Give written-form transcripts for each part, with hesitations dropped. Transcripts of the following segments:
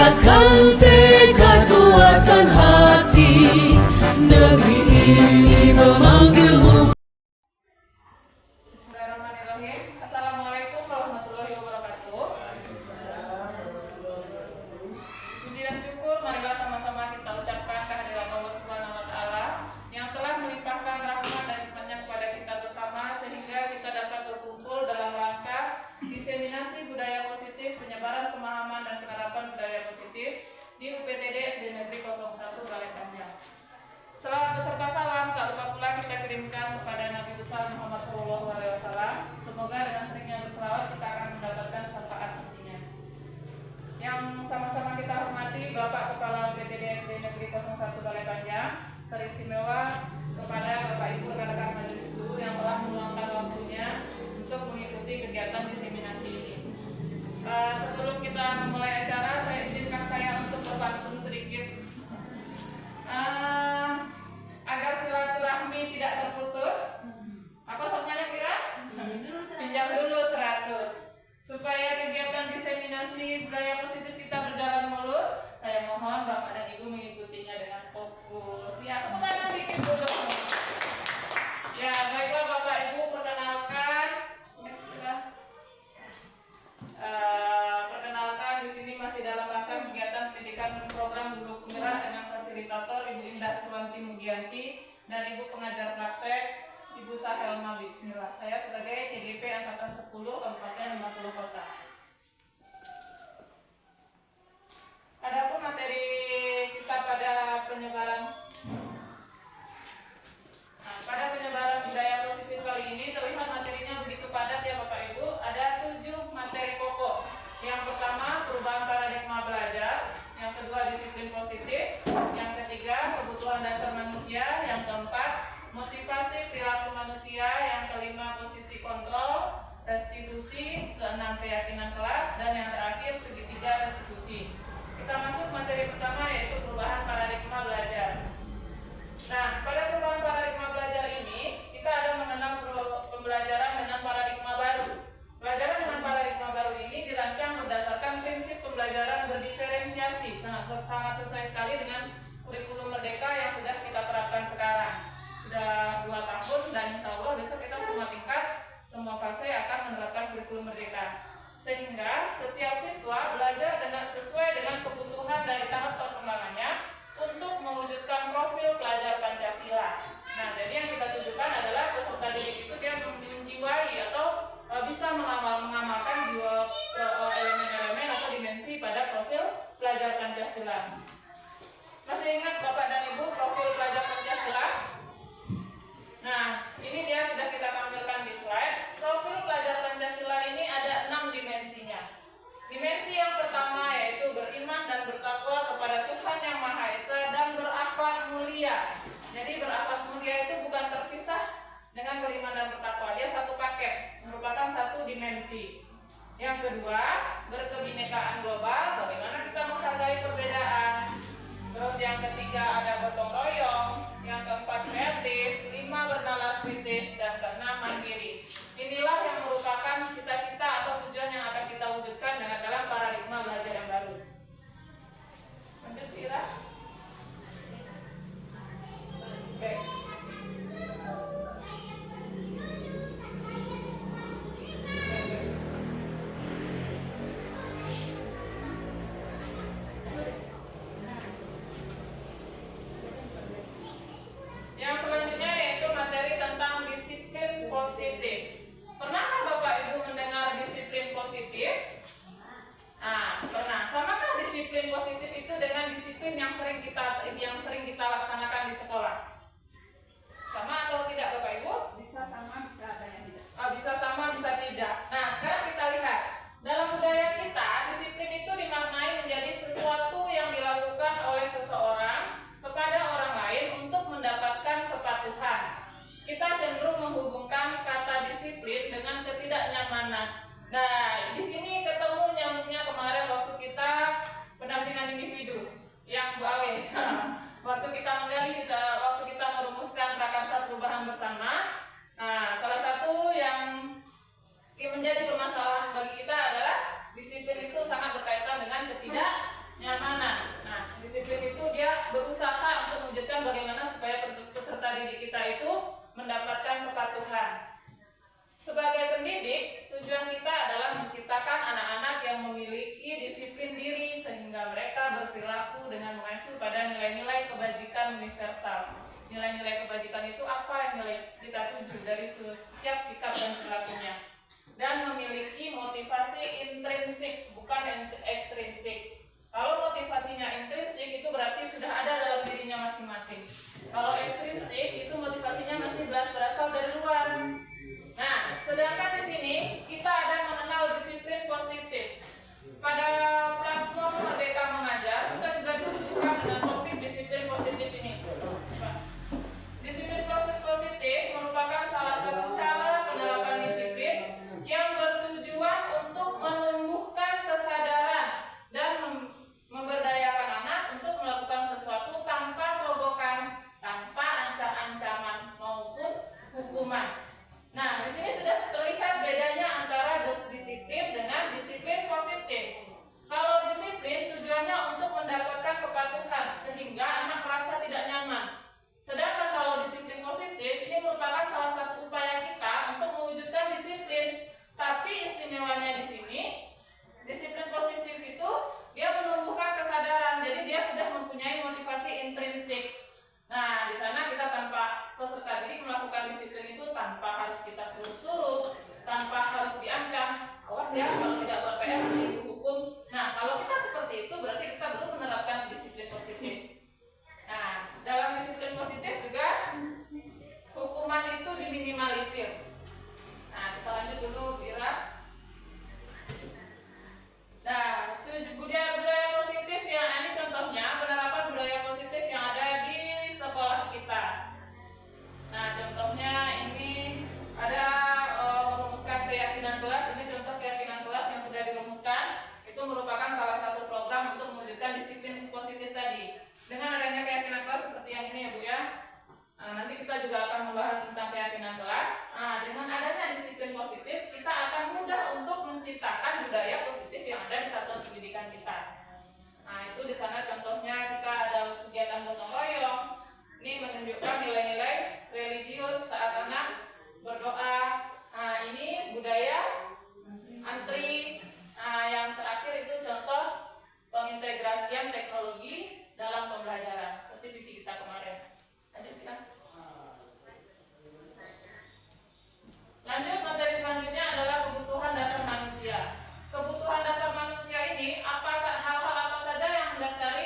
kuatkan tekad, kuatkan hati. Negeri ini memanggilmu. Bismillahirrahmanirrahim. Assalamualaikum warahmatullahi wabarakatuh. Puji dan syukur marilah sama-sama kita ucapkan kehadiran Allah Subhanahu wa taala yang telah melimpahkan rahmat dan nikmat-Nya kepada kita bersama sehingga kita dapat berkumpul dalam rangka diseminasi budaya positif, penyebaran pemahaman dan penerapan budaya positif di UPTD SD Negeri 01 Balai Panjang. Selawat beserta salam tak lupa pula kita kirimkan kepada Nabi besar Muhammad SAW. Semoga dengan seringnya berselawat kita akan mendapatkan syafaat nantinya. Yang sama-sama kita hormati Bapak Kepala UPTD SD Negeri 01 Balai Panjang, teristimewa kepada Bapak Ibu rekan-rekan majelis guru yang telah meluangkan waktunya untuk mengikuti kegiatan diseminasi ini. Sebelum kita memulai acara, saya izinkan saya untuk berpantun sedikit. Agar silaturahmi tidak terputus, apa sambungannya Kira? Pinjam dulu 100. Supaya kegiatan diseminasi budaya positif kita berjalan mulus, saya mohon Bapak dan Ibu mengikutinya dengan fokus. Ya, tepuk tangan dikit dulu. Ya, baiklah Bapak Ibu, perkenalkan. Perkenalkan di sini masih dalam rangka kegiatan pendidikan program guru penggerak dengan fasilitator Ibu Indah Tuanti Mugianti dan Ibu pengajar praktek Ibu Sahelma. Bismillah. Saya sebagai CGP Angkatan 10 Kabupaten 50 Kota. Adapun materi kita pada penyebaran budaya positif kali ini terlihat materinya begitu padat ya Bapak Ibu. Ada 7 materi pokok. Yang pertama perubahan paradigma belajar, yang kedua disiplin positif, yang ketiga kebutuhan dasar manusia, yang keempat motivasi perilaku manusia, yang kelima posisi kontrol, restitusi, keenam keyakinan kelas, dan yang terakhir segitiga restitusi. Kita masuk materi pertama yaitu perubahan paradigma belajar. Nah, pada perubahan paradigma belajar ini kita ada mengenal pembelajaran dengan paradigma baru. Pelajaran dengan paradigma baru ini dirancang berdasarkan prinsip pembelajaran berdiferensiasi, sangat sesuai sekali dengan kurikulum merdeka yang sudah kita terapkan sekarang. Sudah 2 tahun dan insya Allah besok kita semua tingkat, semua fase akan menerapkan kurikulum merdeka. Sehingga setiap siswa belajar sesuai dengan kebutuhan dari tahap perkembangannya untuk mewujudkan profil pelajar Pancasila. Nah, jadi yang kita tujukan adalah peserta didik itu dia menjiwai atau bisa mengamalkan 2 elemen-elemen atau dimensi pada profil pelajar Pancasila. Masih ingat Bapak dan Ibu profil pelajar Pancasila? Nah, ini dia sudah kita tampilkan di slide. Profil pelajar Pancasila ini ada 6 dimensinya. Dimensi yang pertama yaitu beriman dan bertakwa kepada Tuhan Yang Maha Esa dan berakhlak mulia. Jadi berakhlak mulia itu bukan terpisah dengan beriman dan bertakwa, dia satu paket, merupakan satu dimensi. Yang kedua, berkebinekaan global, bagaimana kita menghargai perbedaan. Terus yang ketiga ada gotong royong, yang keempat kreatif, 5 bernalar kritis, dan ke-6 mandiri. Inilah yang merupakan cita-cita atau tujuan yang akan kita wujudkan dengan dalam paradigma belajar yang baru. Lanjut Ira. Baik. Yang selanjutnya yaitu materi tentang disiplin positif. Pernahkah Bapak Ibu mendengar disiplin positif? Nah, pernah. Samakah disiplin positif itu dengan disiplin yang sering kita laksanakan di sekolah? Sama atau tidak Bapak Ibu? Bisa sama, bisa ada yang tidak. Bisa sama, bisa tidak. Nah, sekarang kita lihat. Dalam budaya kita, disiplin itu dimaknai menjadi sesuatu yang dilakukan oleh seseorang kepada orang lain untuk mendapatkan kepatuhan. Kita cenderung menghubungkan kata disiplin dengan ketidaknyamanan. Nah, di sini ketemu nyambungnya kemarin waktu kita pendampingan individu yang Bu Awe. Waktu kita menggali, waktu berperilaku dengan mengacu pada nilai-nilai kebajikan universal. Nilai-nilai kebajikan itu apa yang kita tuju dari setiap sikap dan perilakunya. Dan memiliki motivasi intrinsik, bukan ekstrinsik. Kalau motivasinya intrinsik itu berarti sudah ada dalam dirinya masing-masing. Kalau ekstrinsik itu motivasinya masih berasal dari luar. Nah, sedangkan di sini kita ada mengenal disiplin positif. Pada platform Merdeka Mengajar kita juga ditujukan dengan topik disiplin positif ini. Disiplin positif merupakan salah satu cara penerapan disiplin yang bertujuan untuk menumbuhkan kesadaran dan memberdayakan anak untuk melakukan sesuatu tanpa sogokan, tanpa ancam-ancaman maupun hukuman. Nah, di sini sudah terlihat bedanya antara disiplin dengan disiplin positif. Kalau disiplin tujuannya untuk mendapatkan kepatuhan sehingga anak merasa tidak nyaman. Sedangkan kalau disiplin positif ini merupakan salah satu upaya kita untuk mewujudkan disiplin. Tapi istimewanya di sini, disiplin positif itu dia menumbuhkan kesadaran. Jadi dia sudah mempunyai motivasi intrinsik. Nah, di sana kita tanpa peserta didik melakukan disiplin itu tanpa harus kita suruh-suruh, tanpa harus diancam. Awas ya, kalau tidak buat PR nanti dihukum. Nah, kalau kita seperti itu berarti kita belum menerapkan disiplin positif. Nah, dalam disiplin positif juga hukuman itu diminimalisir. Nah, kita lanjut dulu, Bira. Nah, budaya positif yang ini contohnya penerapan budaya positif yang ada di sekolah kita. Nah, contohnya ini ada merumuskan keyakinan kelas. Ini contoh keyakinan kelas yang sudah dirumuskan. Itu merupakan salah satu program untuk mewujudkan disiplin positif tadi. Dengan adanya keyakinan kelas seperti yang ini ya Bu ya. Nanti kita juga akan membahas tentang keyakinan kelas. Nah, dengan adanya disiplin positif, kita akan mudah untuk menciptakan budaya positif yang ada di satuan pendidikan kita. Nah, itu di sana contohnya kita ada kegiatan gotong royong. Ini menunjukkan nilai-nilai religius saat anak berdoa. Nah, ini budaya antri. Nah, yang terakhir itu contoh pengintegrasian teknologi dalam pembelajaran seperti visi kita kemarin. Lanjut, materi selanjutnya adalah kebutuhan dasar manusia. Kebutuhan dasar manusia ini hal-hal apa saja yang mendasari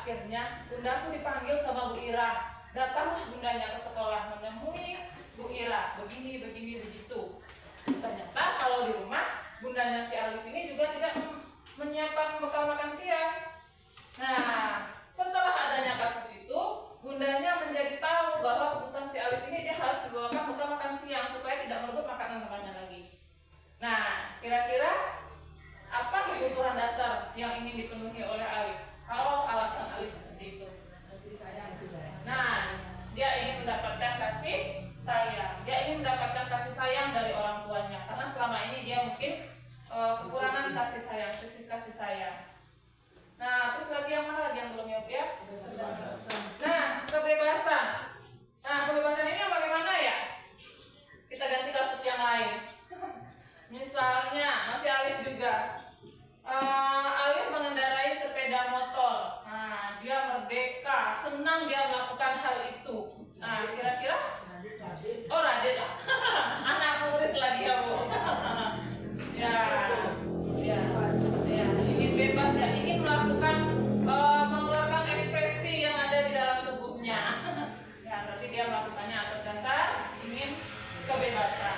akhirnya Bunda tuh dipanggil sama Bu Ira. Datanglah bundanya ke sekolah menemui Bu Ira, begini begitu. Ternyata kalau di rumah bundanya si Alif ini juga tidak menyiapkan bekal makan siang. Nah, setelah adanya kasus itu, bundanya menjadi tahu bahwa kebutuhan si Alif ini dia harus dibawakan bekal makan siang supaya tidak merebut makanan temannya lagi. Nah, kira-kira apa kebutuhan dasar yang ingin dipenuhi oleh Alif? Kalau alasan Alif seperti itu. Kasih sayang. Nah, dia ingin mendapatkan kasih sayang. Dia ingin mendapatkan kasih sayang dari orang tuanya. Karena selama ini dia mungkin kekurangan kasih sayang, kasih sayang. Nah, terus lagi yang mana lagi yang belum ya? Nah, kebebasan. Nah, kebebasan ini yang bagaimana ya? Kita ganti kasus yang lain. Misalnya, masih Alif juga. Alif mengendarai sepeda motor. Nah, dia merdeka, senang dia melakukan hal itu. Nah, kira-kira? Oh, Radit. Anak murid lagi ya, Bu. Ya, ingin bebas ya, ingin melakukan mengeluarkan ekspresi yang ada di dalam tubuhnya. Ya, berarti dia melakukannya atas dasar ingin kebebasan.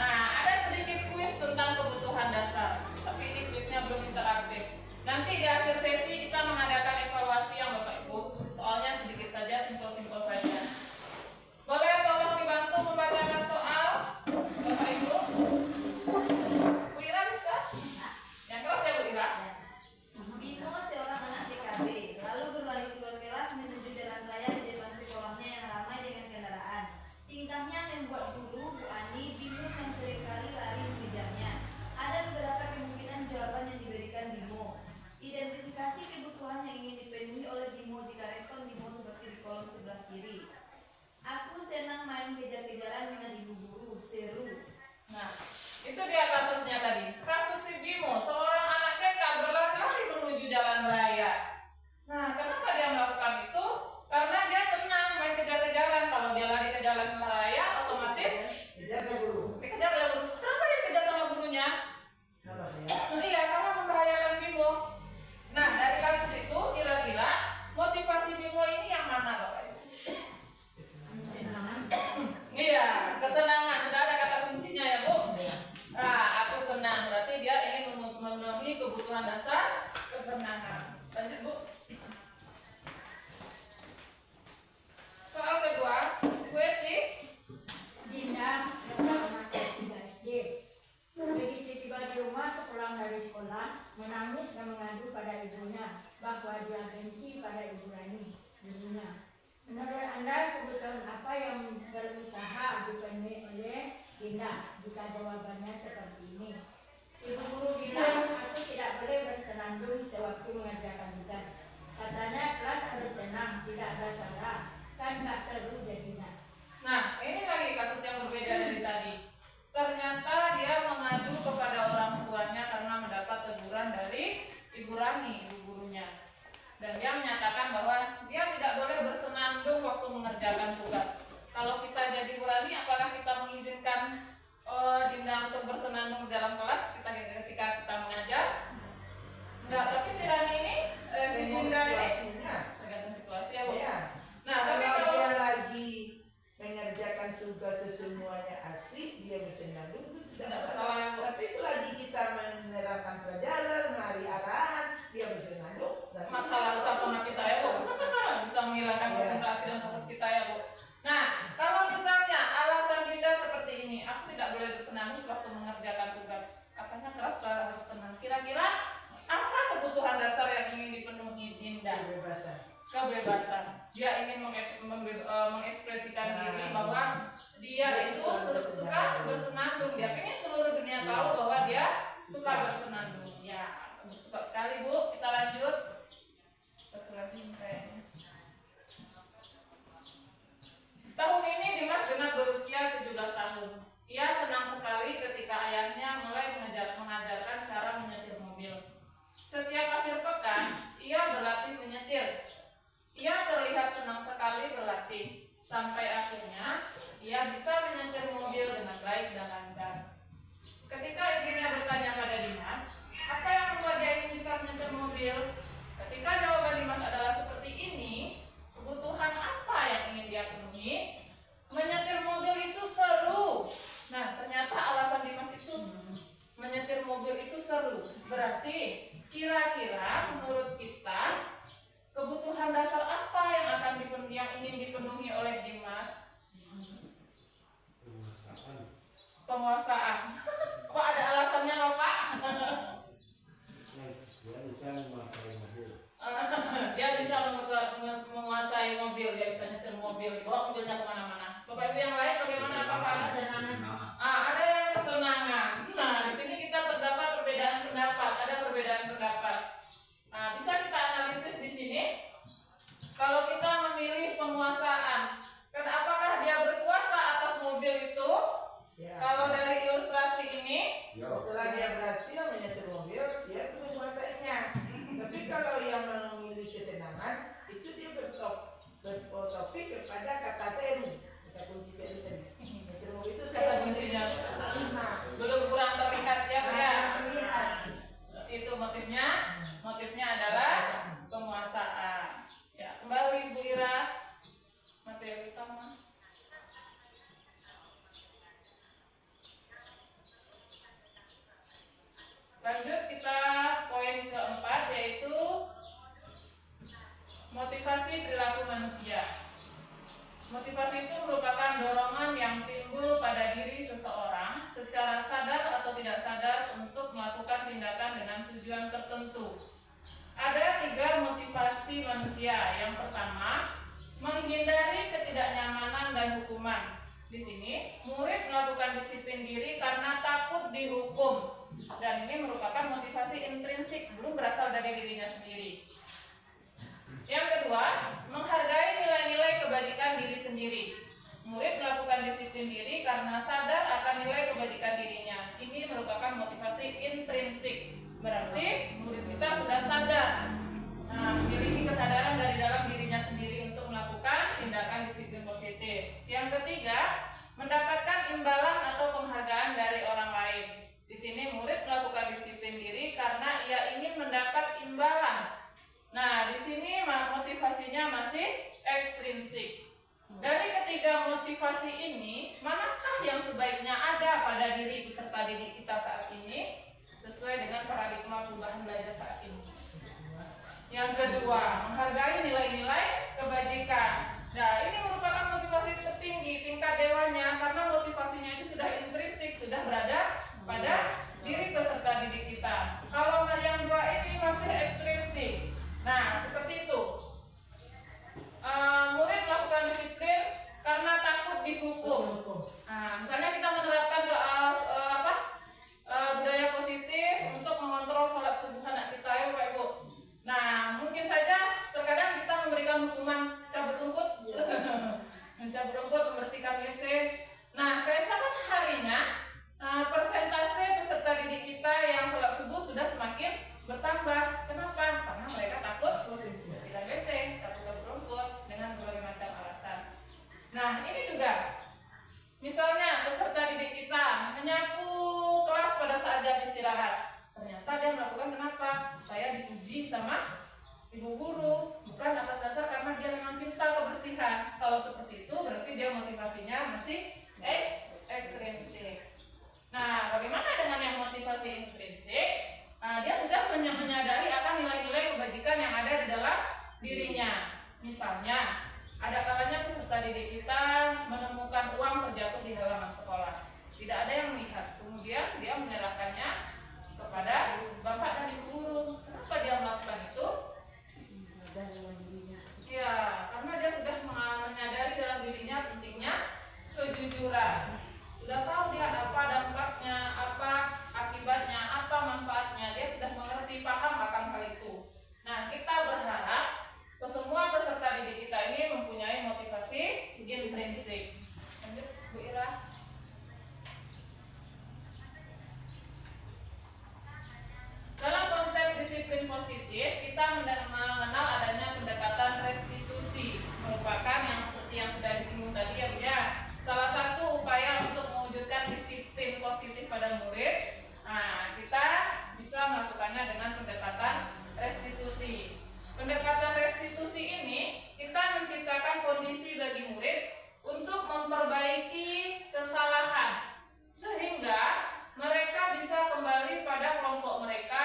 Nah, ada sedikit kuis tentang kebutuhan dasar, tapi ini kuisnya belum interaktif. Nanti di akhir sesi kita mengadakan evaluasi yang Bapak Ibu. Soalnya sedikit saja, simpel-simpel saja. Boleh tolong dibantu membacakan soal, Bapak Ibu? Bu Ira bisa? Yang kelas ya Bu Ira? Bimo seorang anak TKB, lalu berlari keluar kelas menuju jalan raya di depan sekolahnya yang ramai dengan kendaraan. Tingkahnya membuat guru, Bu Ani, bingung dan seringkali lari mengejarnya. Ada beberapa kemungkinan jawaban yang diberikan Bimo. Identifikasi kebutuhan yang ingin dipenuhi oleh Bimo jika respon Bimo seperti di kolom sebelah kiri. Aku senang main kejar-kejaran dengan ibu guru, seru. Nah, itu dia kasusnya tadi. Kasus si Bimo, seorang anak TK berlari-lari menuju jalan raya. Nah, kenapa dia melakukan itu? Karena dia senang main kejar-kejaran. Kalau dia lari ke jalan raya, otomatis Kejar guru. dikejar oleh guru. Kenapa dia dikejar sama gurunya? Iya, karena membahayakan Bimo. Nah, dari kasus itu kira-kira motivasi Bimo ini yang mana, Bapak Ibu? Iya, kesenangan. Sudah ada kata kuncinya ya, Bu? Nah, aku senang. Berarti dia ingin memenuhi kebutuhan dasar kesenangan. Lanjut, Bu. Soal kedua, Bu Eti. Dinda anak kelas 3 SD. Begitu tiba di rumah sepulang dari sekolah, menangis dan mengadu pada ibunya bahwa dia benci pada Ibu Rani, gurunya. Menurut Anda, kebutuhan apa yang berusaha dipenuhi oleh Dinda jika jawabannya seperti ini? Ibu guru bilang, aku tidak boleh bersenandung sewaktu mengerjakan tugas. Katanya kelas harus tenang, tidak ada salah. Kan gak seru jadinya. Nah, ini lagi kasus yang berbeda dari tadi. Ternyata dia mengadu kepada orang tuanya karena mendapat teguran dari Ibu Rani, ibu gurunya. Dan dia menyatakan bahwa dia tidak boleh bersenandung waktu mengerjakan tugas. Kalau kita jadi Bu Rani, apakah kita mengizinkan Dinda untuk bersenandung dalam kelas ketika kita mengajar? Enggak, tapi si Rani ini, si Dinda ini tergantung situasi ya, Bu. Ya. Nah, tapi Kalau kalau dia lagi mengerjakan tugas itu semuanya asik, dia bersenandung itu tidak masalah. masalah. Tapi itu lagi kita menerapkan pelajaran, mari arahan, dia bersenandung. Masalah besar sama kita ya, Bu. Masalah bisa menghilangkan konsentrasi dan fokus kita ya, Bu. Nah, kalau misalnya alasan Dinda seperti ini, aku tidak boleh bersenandung sewaktu mengerjakan tugas. Katanya keras harus tenang. Kira-kira apa kebutuhan dasar yang ingin dipenuhi Dinda? Kebebasan. Dia ingin mengekspresikan diri bahwa dia itu suka bersenandung. Dia pengen seluruh dunia tahu bahwa dia suka bersenandung. Ya, cepat sekali, Bu. Kita lanjut. Satu lagi kayaknya. Tahun ini Dimas genap berusia 17 tahun. Ia senang sekali ketika ayahnya mulai mengajarkan cara menyetir mobil. Setiap akhir pekan, ia berlatih menyetir. Ia terlihat senang sekali berlatih, sampai akhirnya ia bisa menyetir mobil dengan baik dan lancar. Berarti kira-kira menurut kita kebutuhan dasar apa yang ingin dipenuhi oleh Dimas? Penguasaan. Kok ada alasannya loh Pak? Dia bisa menguasai mobil. Dia bisa menguasai mobil, dia bisa nyetir mobil, bawa mobilnya kemana-mana. Bapak Ibu yang lain bagaimana? Apakah ada kesenangan? Ada yang kesenangan. Nah, di sini kita terdapat perbedaan pendapat, ada perbedaan pendapat. Nah, bisa kita analisis di sini. Kalau kita memilih penguasaan, kan apakah dia berkuasa atas mobil itu? Ya. Kalau dari ilustrasi ini, Setelah dia berhasil menyetir mobil, dia menguasainya. Tapi kalau yang memilih kesenangan, itu dia bertopi kepada kata seru, kata kunci seru tadi. Menyetir mobil itu kata seru. kuncinya Nah, belum kurang terlihat ya Pak ya. terlihat. Itu motifnya adalah penguasaan. Ya, kembali Bu Ira, materi utama. Lanjut kita poin keempat, yaitu motivasi perilaku manusia. Motivasi itu merupakan dorongan yang timbul pada diri seseorang secara sadar atau tidak sadar untuk melakukan tindakan dengan tujuan tertentu. Ada 3 motivasi manusia. Yang pertama, menghindari ketidaknyamanan dan hukuman. Di sini, murid melakukan disiplin diri karena takut dihukum. Dan ini merupakan motivasi intrinsik, belum berasal dari dirinya sendiri. Yang kedua, menghargai nilai-nilai kebajikan diri sendiri. Murid melakukan disiplin diri karena sadar akan nilai kebajikan dirinya. Ini merupakan motivasi intrinsik. Berarti murid kita sudah sadar, memiliki kesadaran dari dalam dirinya sendiri untuk melakukan tindakan disiplin positif. Yang ketiga, mendapatkan imbalan atau penghargaan dari orang lain. Di sini murid melakukan disiplin diri karena ia ingin mendapat imbalan. Nah, di sini motivasinya masih ekstrinsik. Dari ketiga motivasi ini, manakah yang sebaiknya ada pada diri peserta didik kita saat ini sesuai dengan paradigma perubahan belajar saat ini? Yang kedua, menghargai nilai-nilai kebajikan. Nah, ini merupakan motivasi tertinggi tingkat dewanya karena motivasinya itu sudah intrinsik, sudah berada pada diri peserta didik kita. Kalau yang 2 ini masih ekstrinsik. Nah, seperti itu. Murid melakukan disiplin karena takut dihukum. Nah, misalnya kita menerapkan budaya positif untuk mengontrol sholat subuh anak kita ya Bapak Ibu. Nah, mungkin saja terkadang kita memberikan hukuman cabut rumput, mencabut rumput, membersihkan WC. Nah, keesokan harinya persentase peserta didik kita yang sholat subuh sudah semakin bertambah. Kenapa? Karena mereka takut bersihkan WC, takut cabut rumput dengan berbagai macam alasan. Nah, ini juga misalnya peserta didik kita menyapu kelas pada saat jam istirahat. Ternyata dia melakukan kenapa? Supaya dipuji sama ibu guru, bukan atas dasar karena dia memang cinta kebersihan. Kalau seperti itu berarti dia motivasinya masih ekstrinsik. Nah, bagaimana dengan yang motivasi intrinsik? Dia sudah menyadari akan nilai-nilai kebajikan yang ada di dalam dirinya. Misalnya, ada kalanya peserta didik kita menemukan uang terjatuh di halaman sekolah. Tidak ada yang melihat. Kemudian dia menyerahkannya kepada bapak dan ibu guru. Kenapa dia melakukan itu? Ya, karena dia sudah menyadari dalam dirinya pentingnya kejujuran. Sudah tahu dia apa dampaknya, apa akibatnya, apa manfaatnya. Dia sudah mengerti, paham akan hal itu. Nah, kita berharap semua peserta didik kita ini mempunyai motivasi intrinsik. Lanjut, Bu Ira. Dalam konsep disiplin positif, kita mengenal adanya pendekatan restitusi, merupakan yang seperti yang sudah disinggung tadi ya Bu ya. Salah satu upaya untuk mewujudkan disiplin positif pada murid. Nah, kita bisa melakukannya dengan pendekatan restitusi. Pendekatan restitusi ini kita menciptakan kondisi bagi murid untuk memperbaiki kesalahan sehingga mereka bisa kembali pada kelompok mereka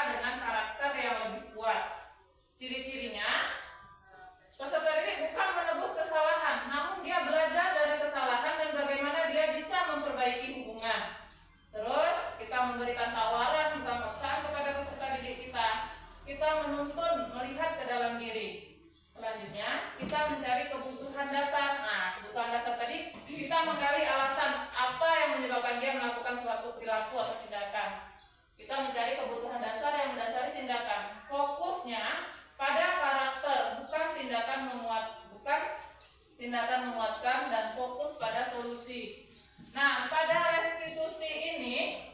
memberikan tawaran, bukan paksaan kepada peserta didik kita. Kita menuntun, melihat ke dalam diri. Selanjutnya, kita mencari kebutuhan dasar. Nah, kebutuhan dasar tadi kita menggali alasan apa yang menyebabkan dia melakukan suatu perilaku atau tindakan. Kita mencari kebutuhan dasar yang mendasari tindakan. Fokusnya pada karakter, bukan tindakan menguatkan, dan fokus pada solusi. Nah, pada restitusi ini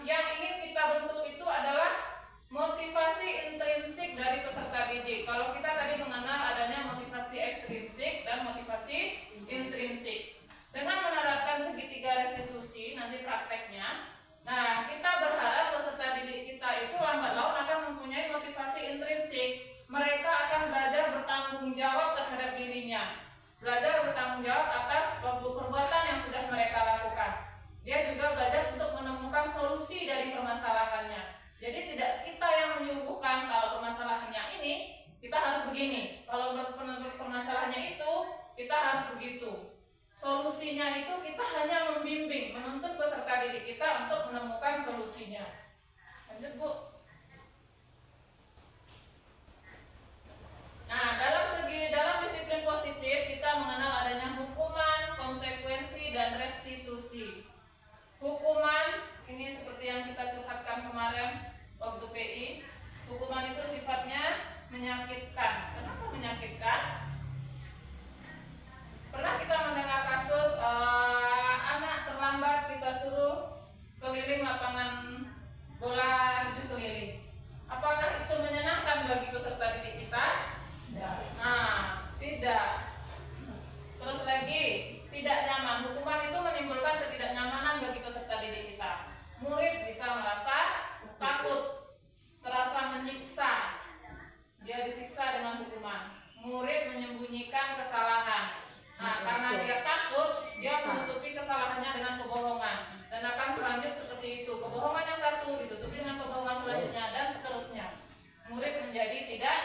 yang ingin kita bentuk itu adalah motivasi intrinsik dari peserta didik. Kalau kita tadi mengenal adanya motivasi ekstrinsik dan motivasi intrinsik. Dengan menerapkan segitiga restitusi nanti prakteknya, nah kita berharap peserta didik kita itu lambat laun akan mempunyai motivasi intrinsik. Mereka akan belajar bertanggung jawab terhadap dirinya, belajar bertanggung jawab atas perbuatan yang sudah mereka lakukan. Dia juga belajar untuk menemukan solusi dari permasalahannya. Jadi tidak kita yang menyuguhkan kalau permasalahannya ini kita harus begini, kalau menurut permasalahannya itu kita harus begitu. Solusinya itu kita hanya membimbing, menuntun peserta didik kita untuk menemukan solusinya. Lanjut, Bu. Nah, dalam disiplin positif kita mengenal adanya hukuman, konsekuensi, dan restitusi. Hukuman ini seperti yang kita curhatkan kemarin waktu PI. Hukuman itu sifatnya menyakitkan. Kenapa menyakitkan? Pernah kita mendengar kasus anak terlambat kita suruh keliling lapangan bola 7 keliling. Apakah itu menyenangkan bagi peserta didik kita? Nah, tidak. Terus lagi, tidak nyaman. Hukuman itu menimbulkan ketidaknyamanan bagi peserta didik kita. Murid bisa merasa takut, terasa menyiksa. Dia disiksa dengan hukuman. Murid menyembunyikan kesalahan. Nah, karena dia takut, dia menutupi kesalahannya dengan kebohongan. Dan akan berlanjut seperti itu. Kebohongan yang satu ditutupi dengan kebohongan selanjutnya, dan seterusnya. Murid menjadi tidak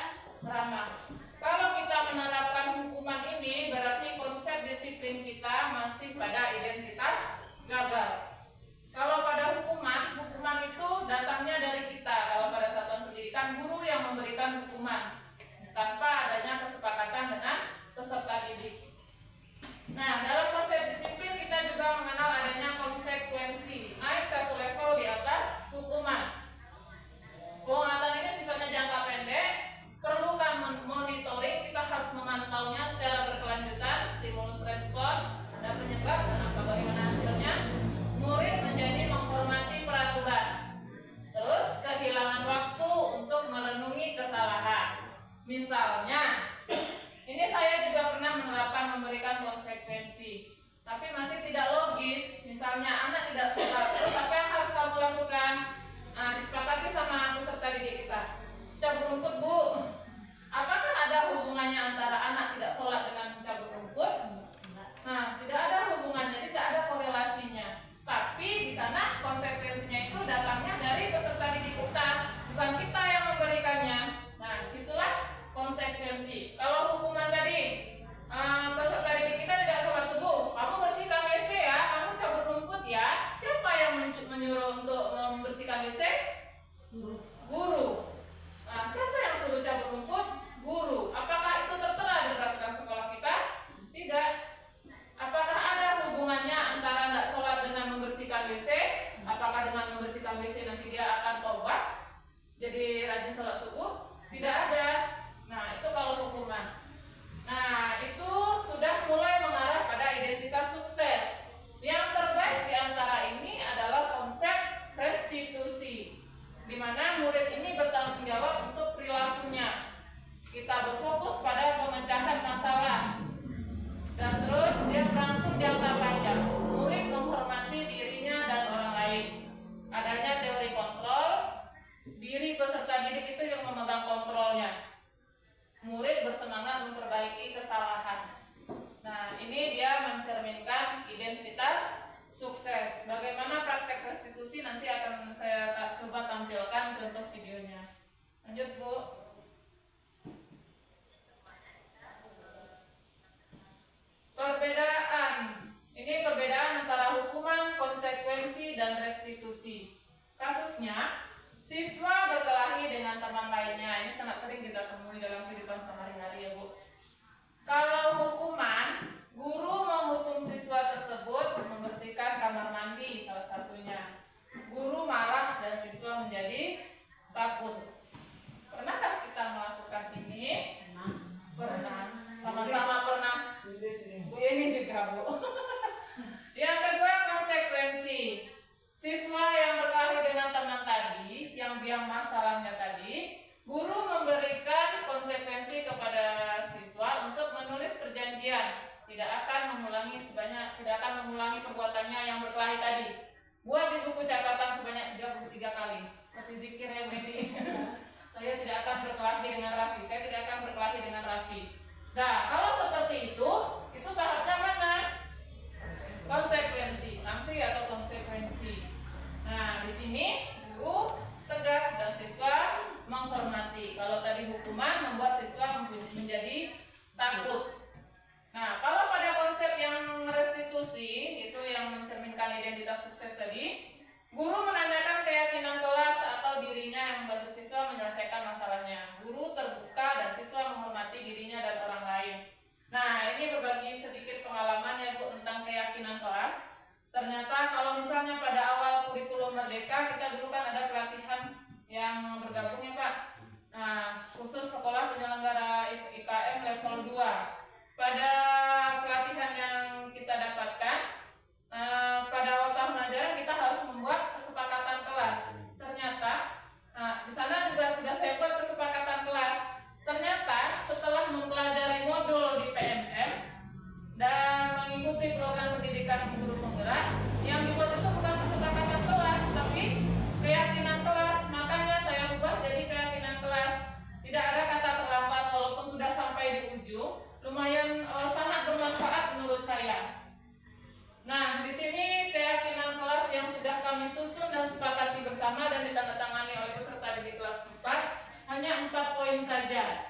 ramah. Kalau kita menerapkan hukuman ini, berarti konsep disiplin kita masih pada identitas gagal. Kalau pada hukuman itu datangnya dari kita. Kalau pada satuan pendidikan, guru yang memberikan hukuman tanpa adanya kesepakatan dengan peserta didik. Nah, dalam konsep disiplin kita juga mengenal adanya konsekuensi, naik satu level di atas hukuman. Pengangkatan ini sifatnya jangka pendek, perlukan monitoring, kita harus memantaunya secara berkelanjutan, stimulus respon, ada penyebab dan apa bagaimana hasilnya. Murid menjadi menghormati peraturan. Terus kehilangan waktu untuk merenungi kesalahan. Misalnya, ini saya juga pernah menerapkan memberikan konsekuensi, tapi masih tidak logis. Misalnya anak tidak sholat, terus apa yang harus kamu lakukan? Nah, disepakati sama peserta didik kita. Cabut rumput, Bu. Apakah ada hubungannya antara anak tidak sholat dengan mencabut rumput? Nah, tidak ada hubungannya, tidak ada korelasinya. Tapi di sana konsekuensinya itu datangnya dari peserta didik kita, bukan kita yang memberikannya. Nah, disitulah konsekuensi. Kalau hukuman tadi, peserta didik kita tidak sholat subuh, kamu bersihkan WC ya, kamu cabut rumput ya. Siapa yang menyuruh untuk membersihkan WC? Guru. Nah, siapa yang suruh cabut rumput? Guru. Apakah itu tertera di peraturan sekolah kita? Tidak. Apakah ada hubungannya antara tidak sholat dengan membersihkan WC? Apakah dengan membersihkan WC nanti dia akan tobat jadi rajin sholat subuh? Tidak ada. Nah, itu kalau hukuman. Nah, itu sudah mulai mengarah pada identitas sukses. Yang terbaik di antara ini adalah konsep restitusi. Kasusnya, siswa berkelahi dengan teman lainnya. Ini sangat sering kita temui dalam kehidupan sehari-hari ya Bu. Kalau hukuman, guru menghukum siswa tersebut membersihkan kamar mandi salah satunya. Guru marah dan siswa menjadi takut. Pernahkah kita melakukan ini? Pernah. Sama-sama pernah. Bu ini juga Bu. Yang kedua, konsekuensi. Siswa yang berkelahi dengan teman tadi, yang biang masalahnya tadi, guru memberikan konsekuensi kepada siswa untuk menulis perjanjian tidak akan mengulangi perbuatannya yang berkelahi tadi. Buat di buku catatan sebanyak 33 kali. Seperti zikir ya Bu ini. Saya tidak akan berkelahi dengan Raffi. Saya tidak akan berkelahi dengan Raffi. Nah, kalau seperti itu tahapnya mana? Konsekuensi, sanksi atau konsekuensi. Nah, di sini guru tegas dan siswa menghormati. Kalau tadi hukuman membuat siswa menjadi takut. Nah, kalau pada konsep yang restitusi, itu yang mencerminkan identitas sukses tadi, guru menanyakan keyakinan kelas atau dirinya yang membantu siswa menyelesaikan masalahnya. Guru terbuka dan siswa menghormati dirinya dan orang lain. Nah, ini berbagi sedikit pengalaman ya Bu tentang keyakinan kelas. Ternyata kalau misalnya pada awal kurikulum Merdeka, kita dulu kan ada pelatihan yang bergabung ya Pak. Nah, khusus sekolah penyelenggara IKM level 2. Pada pelatihan yang kita dapatkan, pada awal tahun ajaran kita harus membuat kesepakatan kelas. Ternyata, di sana juga sudah saya buat kesepakatan kelas. Ternyata setelah mempelajari modul di PNM dan mengikuti program pendidikan guru penggerak, yang dibuat itu bukan kesepakatan kelas, tapi keyakinan kelas. Makanya saya ubah jadi keyakinan kelas. Tidak ada kata terlambat walaupun sudah sampai di ujung. Lumayan sangat bermanfaat menurut saya. Nah, di sini keyakinan kelas yang sudah kami susun dan sepakati bersama dan ditandatangani oleh peserta didik kelas 4 hanya 4 poin saja.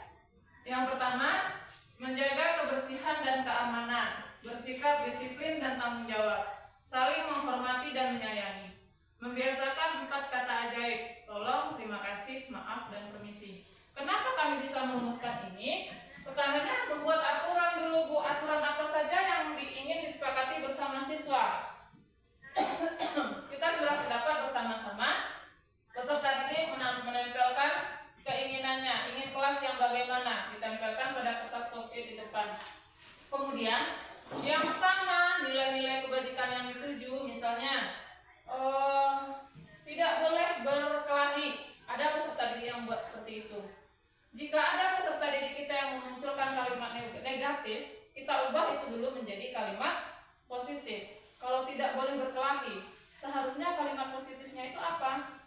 Yang pertama, menjaga kebersihan dan keamanan, bersikap disiplin dan tanggung jawab, saling menghormati dan menyayangi, membiasakan 4 kata ajaib, tolong, terima kasih, maaf, dan permisi. Kenapa kami bisa merumuskan ini? Pertamanya membuat aturan dulu Bu, aturan apa saja yang ingin disepakati bersama siswa. Kita sudah pendapat bersama-sama, peserta didik menempelkan keinginannya, ingin kelas yang bagaimana, ditempelkan pada kertas post-it di depan. Kemudian yang sama nilai-nilai kebajikan yang dituju, misalnya tidak boleh berkelahi. Ada peserta didik yang buat seperti itu. Jika ada peserta didik kita yang memunculkan kalimat negatif, kita ubah itu dulu menjadi kalimat positif. Kalau tidak boleh berkelahi, seharusnya kalimat positifnya itu apa?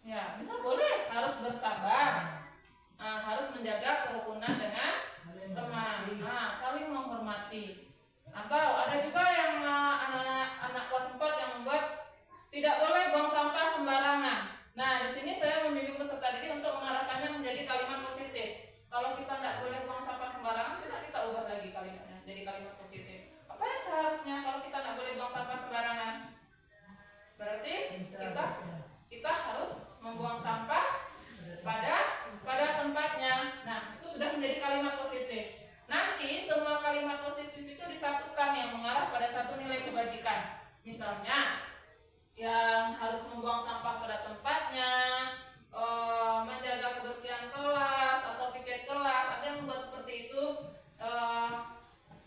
Ya, misal boleh, harus bersabar, harus menjaga kerukunan dengan teman, saling menghormati. Atau ada juga yang anak kelas 4 yang membuat tidak boleh buang sampah sembarangan. Nah, di sini saya membimbing peserta didik untuk mengarahkannya menjadi kalimat positif. Kalau kita tidak boleh buang sampah sembarangan, coba kita ubah lagi kalimatnya jadi kalimat positif. Apa yang seharusnya kalau kita tidak boleh buang sampah sembarangan? Berarti kita harus membuang sampah pada tempatnya. Nah, itu sudah menjadi kalimat positif. Nanti semua kalimat positif itu disatukan yang mengarah pada satu nilai kebajikan. Misalnya, yang harus membuang sampah pada tempatnya, menjaga kebersihan kelas atau piket kelas. Ada yang membuat seperti itu.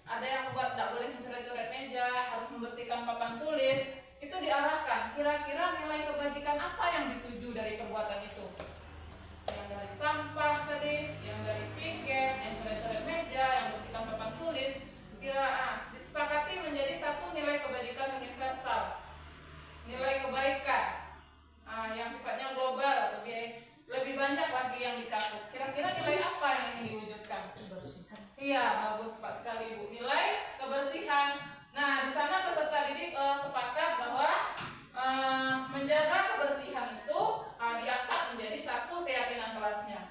Ada yang membuat tidak boleh mencoret-coret meja, harus membersihkan papan tulis. Itu diarahkan. Kira-kira nilai kebajikan apa yang dituju dari perbuatan itu? Yang dari sampah tadi, yang dari piket, yang coret-coret meja, yang bersihkan papan tulis. Disepakati menjadi satu nilai kebajikan universal. Nilai kebaikan yang sifatnya global, lebih banyak lagi yang dicakup. Kira-kira nilai apa yang ingin diwujudkan? Iya, bagus Pak sekali Bu. Nilai kebersihan. Nah, di sana peserta didik sepakat bahwa menjaga kebersihan itu diangkat menjadi satu keyakinan kelasnya.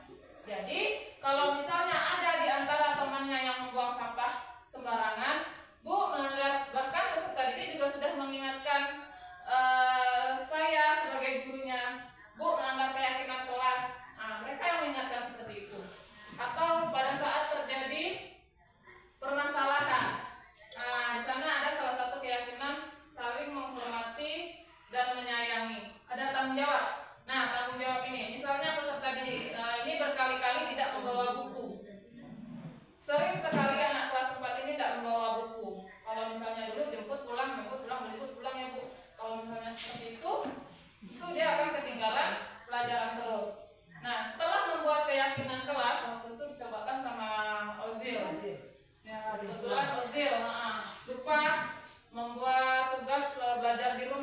Jadi, kalau misalnya ada di antara temannya yang membuang sampah sembarangan, Bu melanggar, bahkan peserta didik juga sudah mengingatkan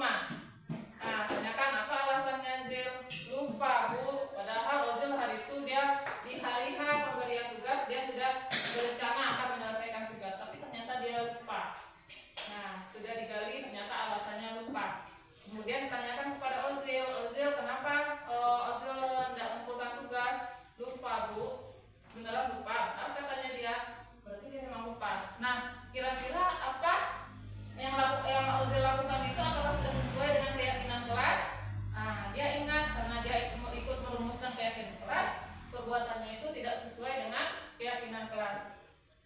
rumah. Nah, tanyakan apa alasannya Zil? Lupa Bu, padahal Ozil hari itu dia di hari H pemberian tugas dia sudah berencana akan menyelesaikan tugas, tapi ternyata dia lupa. Nah, sudah digali ternyata alasannya lupa. Kemudian ditanyakan kepada Ozil, Ozil kenapa Ozil tidak mengumpulkan tugas? Lupa Bu, beneran lupa. Nah, katanya dia, berarti dia memang lupa. Nah, kira-kira apa yang Ozil lakukan itu apakah sudah sesuai dengan keyakinan kelas? Nah, dia ingat karena dia ikut merumuskan keyakinan kelas, perbuatannya itu tidak sesuai dengan keyakinan kelas.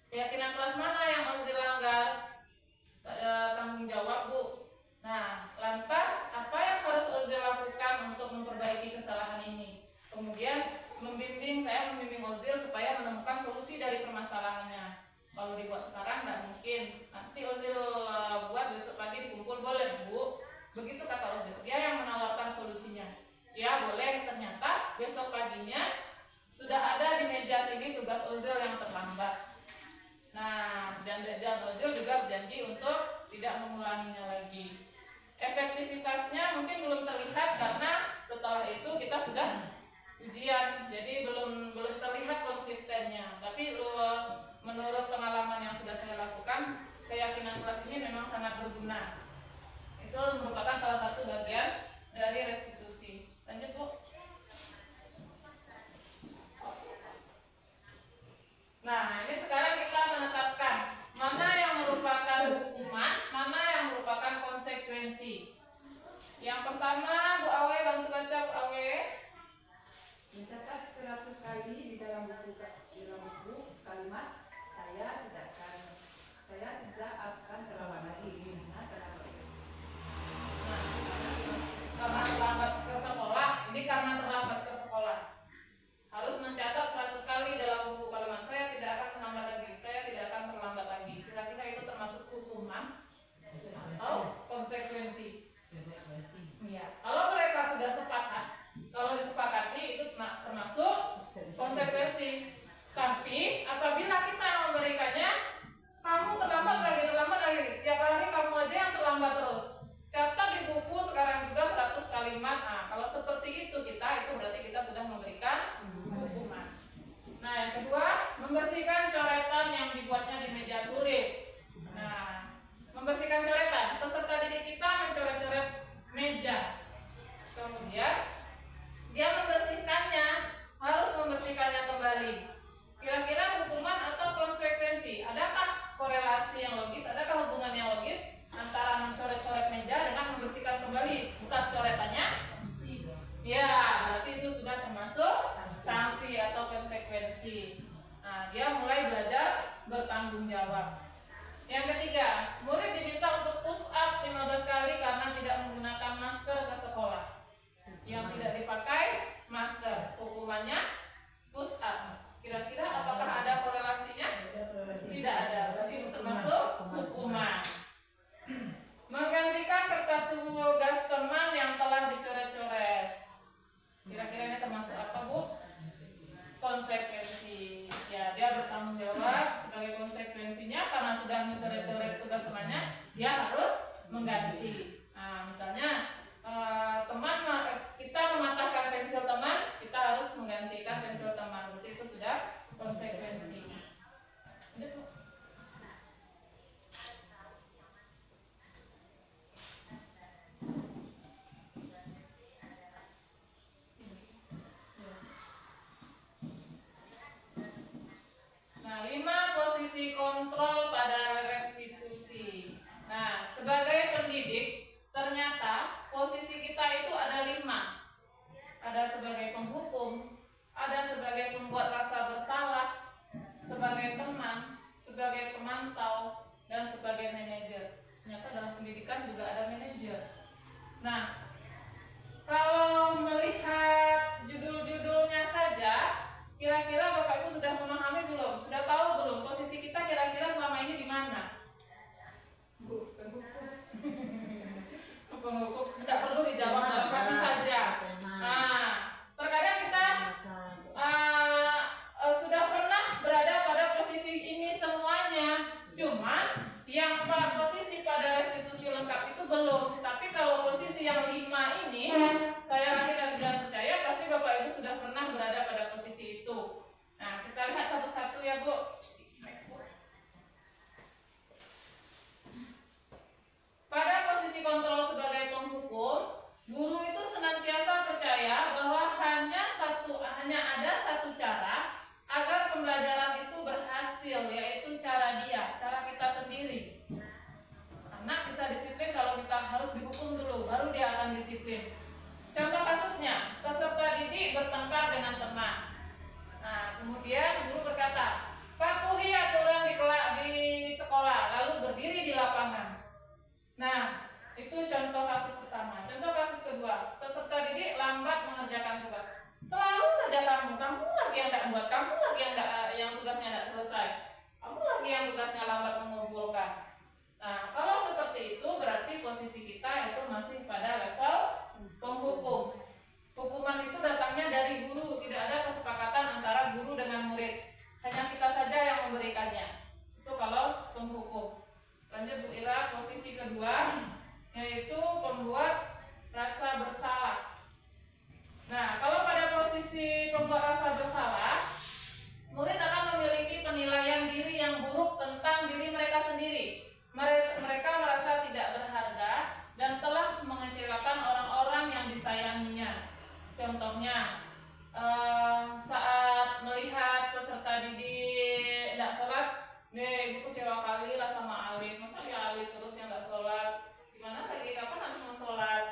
Keyakinan kelas mana yang Ozil langgar? Tanggung jawab Bu. Nah, lantas apa yang harus Ozil lakukan untuk memperbaiki kesalahan ini? Kemudian saya membimbing Ozil supaya menemukan solusi dari permasalahannya. Kalau dibuat sekarang tidak mungkin. Nanti Ozil buat besok pagi dikumpul, boleh Bu? Begitu kata Ozil. Dia yang menawarkan solusinya. Ya boleh. Ternyata besok paginya sudah ada di meja sini tugas Ozil yang terlambat. Nah, dan Ozil juga berjanji untuk tidak mengulanginya lagi. Efektivitasnya mungkin belum terlihat karena setelah itu kita sudah ujian, jadi belum terlihat konsistennya. Tapi menurut pengalaman yang sudah saya lakukan, keyakinan kelas ini memang sangat berguna. Itu merupakan salah satu bagian dari restitusi. Lanjut Bu. Nah, ini sekarang kita menetapkan mana yang merupakan hukuman, mana yang merupakan konsekuensi. Yang pertama, Bu Awe, bantu baca Bu Awe. Mencatat 100 kali di dalam buku kalimat saya tidak akan terlambat lagi. Karena terlambat ke sekolah, ini karena terlambat ke sekolah. Harus mencatat 100 kali dalam buku kalimat saya tidak akan terlambat lagi, saya tidak akan terlambat lagi. Kira-kira itu termasuk hukuman atau konsekuensi? Iya. Kalau mereka sudah sepakat, kalau disepakati itu termasuk konsekuensi. Tapi apabila kita memberikannya, kamu terlambat lagi, tiap hari kamu aja yang terlambat terus. Catat di buku sekarang juga 100 kalimat. Nah, kalau seperti itu itu berarti kita sudah memberikan hukuman. Nah, yang kedua, membersihkan coretan yang dibuatnya di meja tulis. Nah, membersihkan coretan, peserta didik kita mencoret-coret meja. Kemudian dia membersihkannya, harus membersihkannya kembali. Kira-kira hukuman atau konsekuensi? Adakah korelasi yang logis? Adakah hubungan yang logis antara mencoret-coret meja dengan membersihkan kembali bekas coretannya? Ya, berarti itu sudah termasuk sanksi atau konsekuensi. Nah, dia mulai belajar bertanggung jawab. Yang ketiga, murid diminta untuk push up 15 kali karena tidak menggunakan masker ke sekolah. Yang tidak dipakai masker, hukumannya push up. Kira-kira apakah ada korelasinya? Tidak ada, berarti itu termasuk hukuman. Menggantikan kertas tugas teman yang telah dicoret-coret. Kira-kira ini termasuk apa Bu? Konsekuensi. Ya, dia bertanggung jawab sebagai konsekuensinya karena sudah mencoret-coret tugas temannya, dia harus mengganti. Nah, misalnya kita mematahkan pensil teman, kita harus menggantikan pensil teman. Berarti itu sudah konsekuensi. Nah, 5 posisi kontrol pada restitusi. Nah, sebagai pendidik, ternyata posisi kita itu ada 5. Ada sebagai penghukum, ada sebagai pembuat rasa bersalah, sebagai teman, sebagai pemantau, dan sebagai manajer. Ternyata dalam pendidikan juga ada manajer. Nah, kalau melihat judul-judulnya saja, kira-kira Bapak Ibu sudah memahami belum? Sudah tahu belum posisi kita kira-kira selama ini di mana? Penghukum tidak perlu dijawab dalam hati saja. Nah, terkadang kita sudah pernah berada pada posisi ini semuanya. Cuma yang posisi pada restitusi lengkap itu belum. Tapi kalau aturan disiplin. Contoh kasusnya, peserta didik bertengkar dengan teman. Nah, kemudian guru berkata, patuhi aturan di sekolah, lalu berdiri di lapangan. Nah, itu contoh kasus pertama. Contoh kasus kedua, peserta didik lambat mengerjakan tugas. Selalu saja kamu lagi yang tidak buat, kamu lagi yang tugasnya tidak selesai, kamu lagi yang tugasnya lambat mengumpulkan. Nah, kalau seperti itu berarti posisi kita itu masih pada level penghukum. Hukuman itu datangnya dari guru, tidak ada kesepakatan antara guru dengan murid. Hanya kita saja yang memberikannya. Itu kalau penghukum. Lanjut Bu Ira, posisi kedua yaitu pembuat rasa bersalah. Nah, kalau pada posisi pembuat rasa bersalah, murid akan memiliki penilaian diri yang buruk tentang diri mereka sendiri. Mereka merasa tidak berharga dan telah mengecewakan orang-orang yang disayanginya. Contohnya, saat melihat peserta didik tidak sholat, ibu kecewa kali lah sama Alif. Masa ya Alif terus yang tidak sholat? Gimana lagi, kapan harus mau sholat?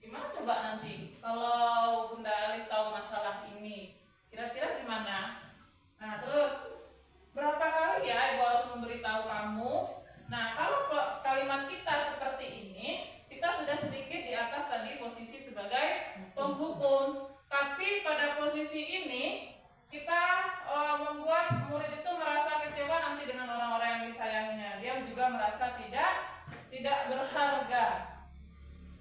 Gimana coba nanti kalau Bunda Alif tahu masalah ini, kira-kira gimana? Nah, terus berapa kali ya ibu harus memberitahu kamu? Nah, kalau kalimat kita seperti ini, kita sudah sedikit di atas tadi posisi sebagai penghukum. Tapi pada posisi ini kita membuat murid itu merasa kecewa nanti dengan orang-orang yang disayanginya. Dia juga merasa tidak berharga.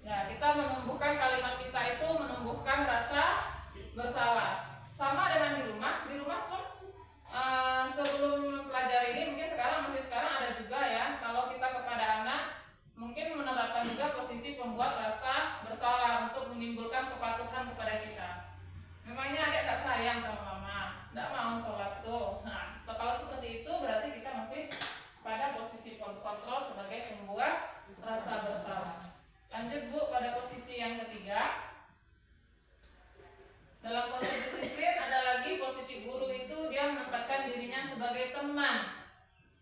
Nah, kita menumbuhkan kalimat kita itu menumbuhkan rasa bersalah. Sama dengan di rumah pun sebelum mempelajari ini, mungkin masih sekarang ada juga ya, kalau kita kepada anak mungkin menerapkan juga posisi pembuat rasa bersalah untuk menimbulkan kepatuhan kepada kita. Memangnya adik tak sayang sama mama, tidak mau sholat tuh. Nah, kalau seperti itu berarti kita masih pada posisi kontrol sebagai pembuat rasa bersalah. Lanjut Bu, pada posisi yang ketiga. Dalam konsep disiplin ada lagi posisi guru itu dia menempatkan dirinya sebagai teman.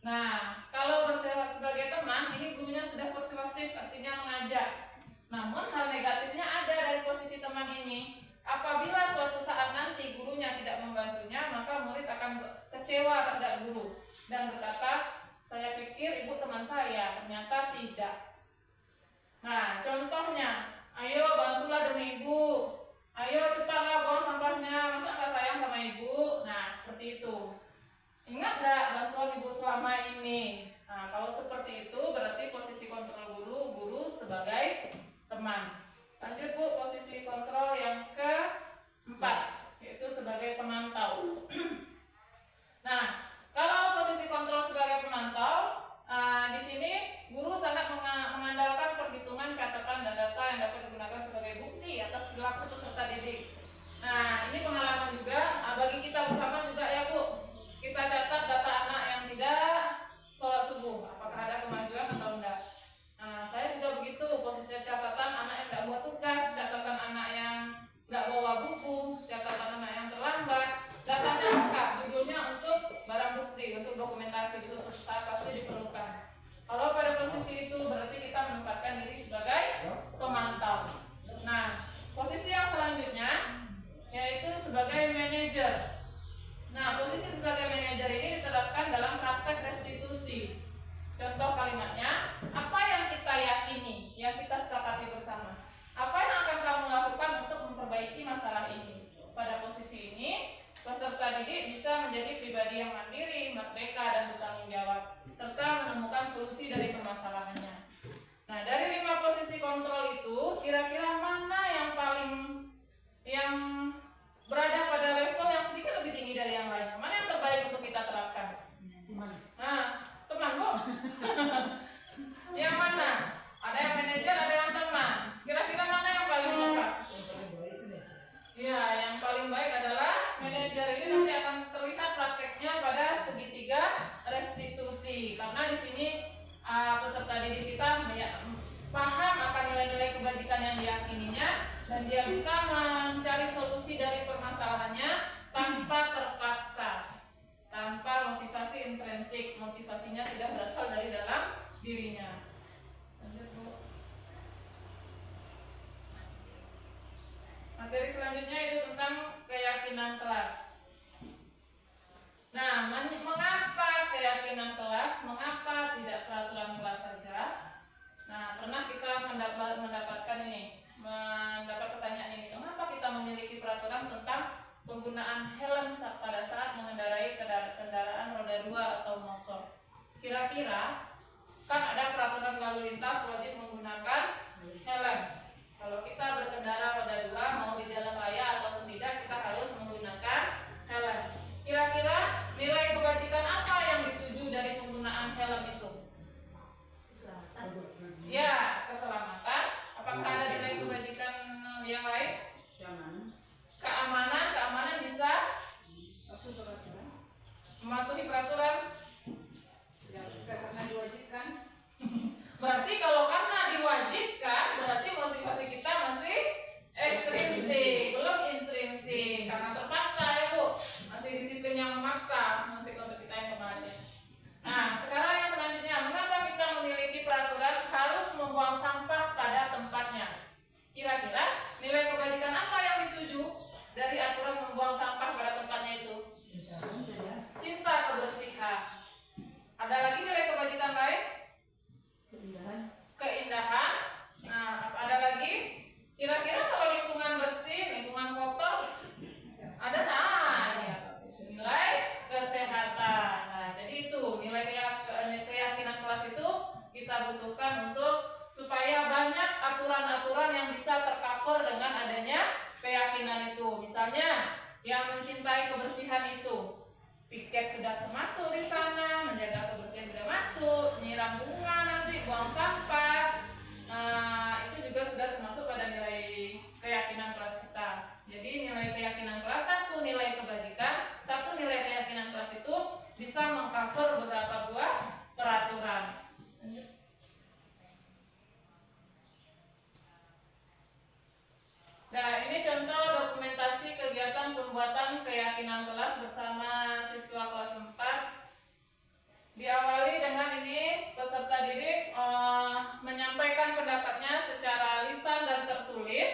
Nah, kalau bersifat sebagai teman, ini gurunya sudah persuasif, artinya mengajak. Namun hal negatifnya ada dari posisi teman ini. Apabila suatu saat nanti gurunya tidak membantunya, maka murid akan kecewa terhadap guru dan berkata, saya pikir ibu teman saya, ternyata tidak. Nah, contohnya, ayo bantulah demi ibu. Ayo cepatlah buang sampahnya, masa nggak sayang sama ibu? Nah, seperti itu. Ingat nggak bantuan ibu selama ini? Nah, kalau seperti itu berarti posisi kontrol guru sebagai teman. Lanjut Bu, posisi kontrol yang keempat, yaitu sebagai pemantau. Nah, kalau posisi kontrol sebagai pemantau, di sini guru sangat mengandalkan perhitungan catatan dan data yang dapat digunakan sebagai bukti atas perilaku peserta didik. Nah, ini pengalaman juga bagi kita bersama juga ya Bu. Kita catat data anak yang tidak sholat subuh, apakah ada kemajuan atau enggak. Nah, saya juga begitu, posisi catatan anak yang tidak buat tugas, catatan anak yang nggak bawa buku, catatan anak yang terlambat. Datanya lengkap, judulnya untuk barang bukti, untuk dokumentasi itu pasti diperlukan. Kalau pada posisi itu berarti kita menempatkan diri sebagai pemantau. Nah, posisi yang selanjutnya yaitu sebagai manajer. Nah, posisi sebagai manajer ini diterapkan dalam praktek restitusi. Contoh kalimatnya, apa yang kita yakini, yang kita sepakati bersama? Apa yang akan kamu lakukan untuk memperbaiki masalah ini? Pada posisi ini, peserta didik bisa menjadi pribadi yang mandiri, merdeka, dan bertanggung jawab, serta menemukan solusi dari permasalahannya. Nah, dari 5 posisi kontrol itu, kira-kira mana yang berada pada level yang sedikit lebih tinggi dari yang lain? Mana yang terbaik untuk kita terapkan? Nah, teman Bu. Yang mana? Ada yang manajer, ada yang teman. Kira-kira mana yang paling tepat? Ya, yang paling baik adalah manajer. Ini nanti akan terlihat prakteknya pada segitiga restitusi. Karena di sini peserta didik kita paham akan nilai-nilai kebajikan yang diyakininya dan dia bisa mencari solusi dari permasalahannya tanpa terpaksa, tanpa motivasi intrinsik. Motivasinya sudah berasal dari dalam dirinya. Lanjut Bu. Materi selanjutnya itu tentang keyakinan kelas. Nah, mengapa keyakinan kelas? Mengapa tidak peraturan kelas saja? Nah, pernah kita mendapatkan ini, mendapat pertanyaan ini. Kenapa kita memiliki peraturan tentang penggunaan helm pada saat mengendarai kendaraan roda 2 atau motor? Kira-kira kan ada peraturan lalu lintas wajib menggunakan helm. Kalau kita berkendara roda 2 mau di jalan raya ataupun tidak, kita harus menggunakan helm. Kira-kira nilai kebajikan apa yang dituju dari penggunaan helm itu? Keselamatan. Ya, keselamatan. Apakah ada nilai kebajikan yang lain? Keamanan bisa mematuhi peraturan. Karena diwajibkan. Berarti kalau karena diwajibkan, berarti motivasi kita masih ekstrinsik, belum intrinsik. Karena terpaksa ya Bu, masih disiplin yang memaksa, masih konsep kita yang kemarin. Nah, sekarang yang selanjutnya, mengapa kita memiliki peraturan harus membuang sampah pada tempatnya? Kira-kira nilai kebajikan apa yang dituju dari aturan membuang sampah pada tempatnya itu? Cinta kebersihan. Ada lagi nilai kebajikan lain? Keindahan. Nah, ada lagi? Kira-kira kalau lingkungan bersih, lingkungan kotor, ada ya, nilai kesehatan. Nah, jadi itu nilai keyakinan kelas itu kita butuhkan untuk supaya banyak aturan-aturan yang bisa tercover dengan adanya keyakinan itu. Misalnya, yang mencintai kebersihan itu, piket sudah termasuk di sana, menjaga kebersihan sudah masuk, nyiram bunga nanti, buang sampah. Nah, itu juga sudah termasuk pada nilai keyakinan kelas kita. Jadi nilai keyakinan kelas, satu nilai kebajikan, satu nilai keyakinan kelas itu bisa mengcover beberapa buah peraturan. Nah, ini contoh dokumentasi kegiatan pembuatan keyakinan kelas bersama siswa kelas 4. Diawali dengan ini, peserta didik menyampaikan pendapatnya secara lisan dan tertulis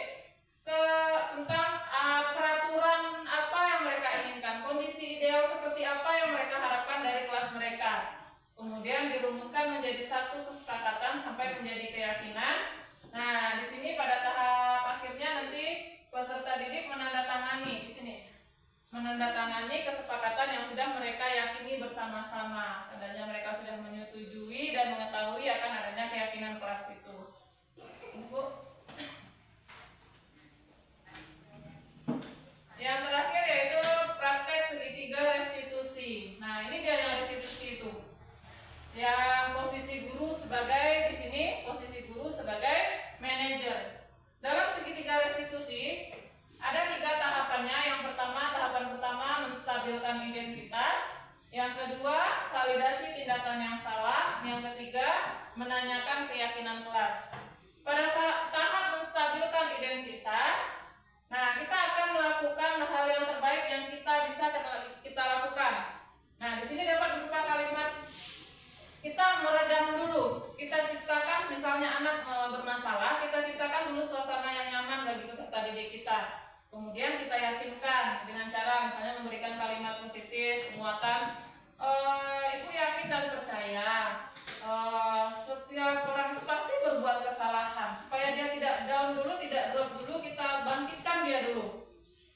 tentang peraturan apa yang mereka inginkan, kondisi ideal seperti apa yang mereka harapkan dari kelas mereka. Kemudian dirumuskan menjadi satu kesepakatan sampai menjadi keyakinan. Nah, di sini pada tahap akhirnya nanti peserta didik menandatangani di sini. Menandatangani kesepakatan yang sudah mereka yakini bersama-sama. Adanya mereka sudah menyetujui dan mengetahui akan adanya keyakinan kelas itu. Bu. Yang terakhir yaitu praktek segitiga restitusi. Nah, ini dia yang restitusi itu. Yang posisi guru sebagai di sini, posisi guru sebagai manajer. Dalam segitiga restitusi ada 3 tahapannya. Yang pertama, tahapan pertama menstabilkan identitas. Yang kedua, validasi tindakan yang salah. Yang ketiga, menanyakan keyakinan kelas. Pada saat tahap menstabilkan identitas, nah kita akan melakukan hal yang terbaik yang kita bisa kita lakukan. Nah, di sini dapat berupa kalimat kita meredam dulu. Kita ciptakan misalnya anak bermasalah, kita ciptakan dulu suasana yang nyaman bagi peserta didik kita. Kemudian kita yakinkan dengan cara misalnya memberikan kalimat positif, penguatan. Ibu yakin dan percaya setiap orang itu pasti berbuat kesalahan. Supaya dia tidak down dulu, tidak drop dulu, kita bangkitkan dia dulu.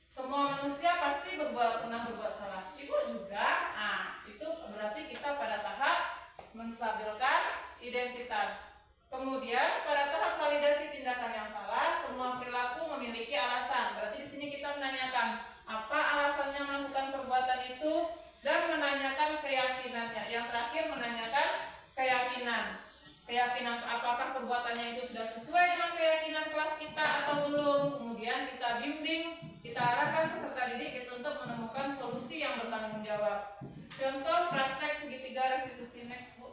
Semua manusia pasti pernah berbuat salah. Ibu juga. Nah, itu berarti kita pada tahap menstabilkan identitas. Kemudian pada tahap validasi tindakan yang salah, semua perilaku memiliki alasan. Berarti di sini kita menanyakan apa alasannya melakukan perbuatan itu dan menanyakan keyakinannya. Yang terakhir menanyakan keyakinan. Keyakinan apakah perbuatannya itu sudah sesuai dengan keyakinan kelas kita atau belum. Kemudian kita bimbing, kita arahkan peserta didik itu untuk menemukan solusi yang bertanggung jawab. Contoh praktek segitiga restitusi next, Bu.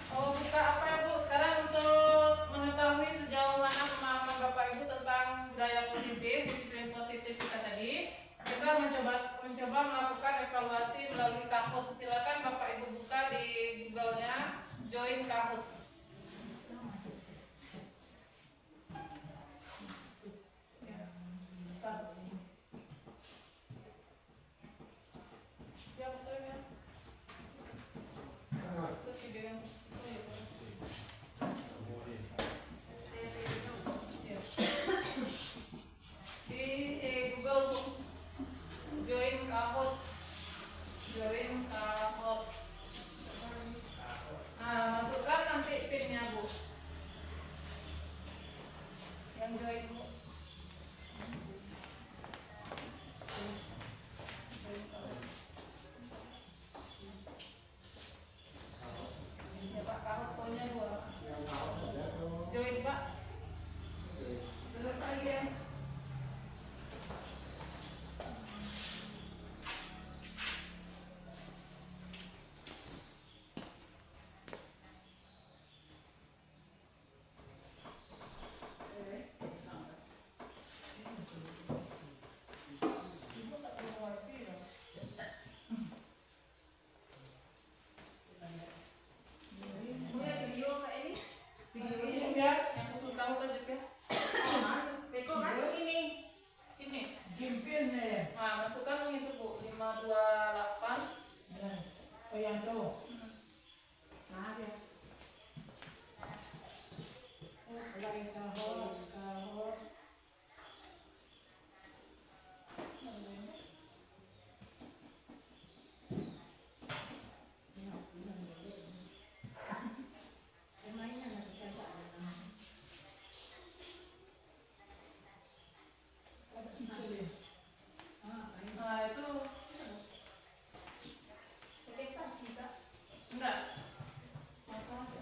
Oh, kita apa ya Bu? Sekarang untuk mengetahui sejauh mana pemahaman Bapak Ibu tentang budaya positif, disiplin positif kita tadi, kita mencoba melakukan evaluasi melalui Kahoot. Silakan Bapak Ibu buka di Google-nya, join Kahoot. Ya, start. Ya, betul ya. Terus video yang oh, ya, terus. Di Google Bu, join Kahoot. Nah, masukkan nanti pinnya Bu. Yang join Bu. Ya Pak, Kahoot punya 2. Join Pak. Tetap lagi ya. Video ya, yang khusus kamu tadi ya. Ini. Gimpilnya ya. Nah, masukkan itu Bu, 528. Oh yang tuh. Nah ya. Lagi Kahoot. Nah, itu enggak. Masuk aja.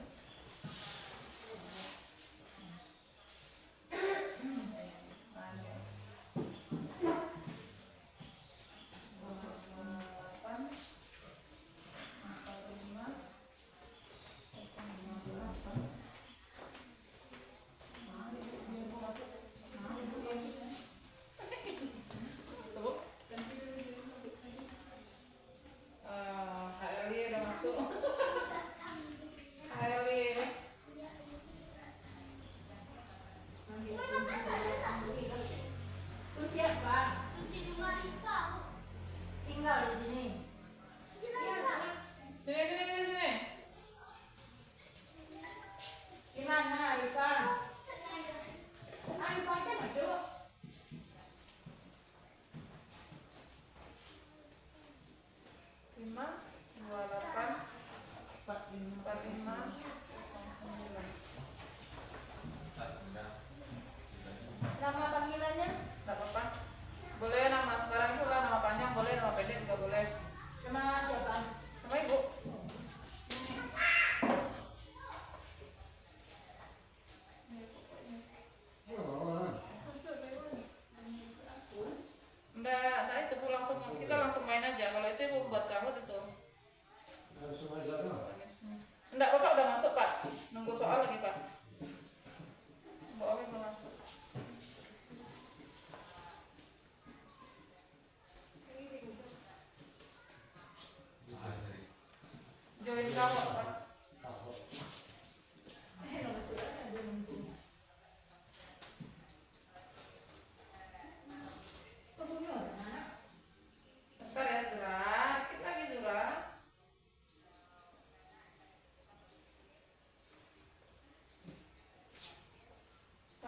HLI udah masuk. HLI Kunci apa? Tinggal di sini. sini. Gimana Arifah? Arifah aja masuk. Lima, 28, 45, 09. Nama panggilannya? Enggak apa-apa. Boleh nama sekarang itu lah, nama panjang boleh, nama pendek juga boleh. Sama siapa? Sama Ibu. Enggak itu Bu, langsung kita langsung main aja. Kalau itu Ibu buat kamu itu. Langsung aja tuh. Enggak, Bapak udah masuk Pak. Nunggu soal lagi Pak. Mbak Omi belum masuk. Join kamu Pak. Bentar ya Surah, dikit lagi Surah.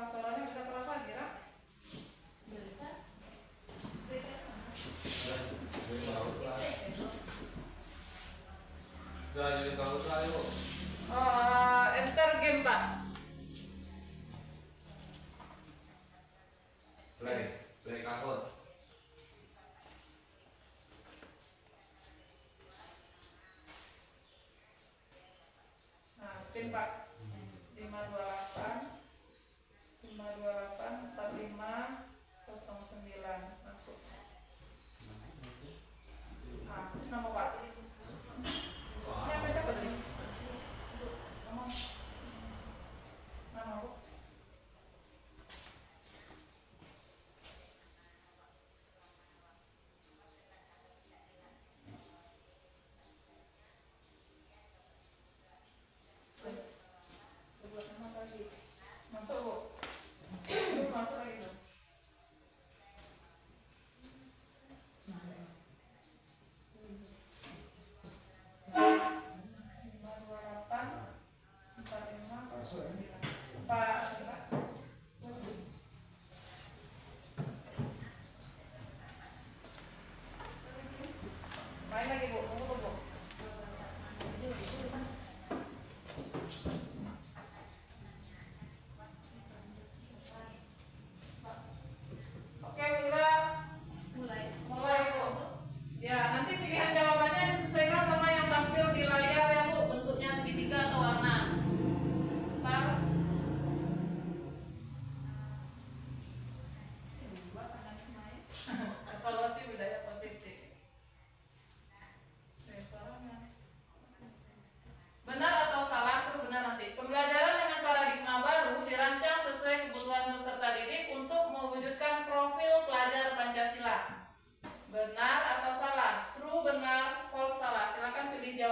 Suaranya bisa terasa kira? Enter game Pak. Play Kahoot. Nah, pin Pak. 528 528 4509 masuk. Nah, terus nama Pak. Siapa tadi?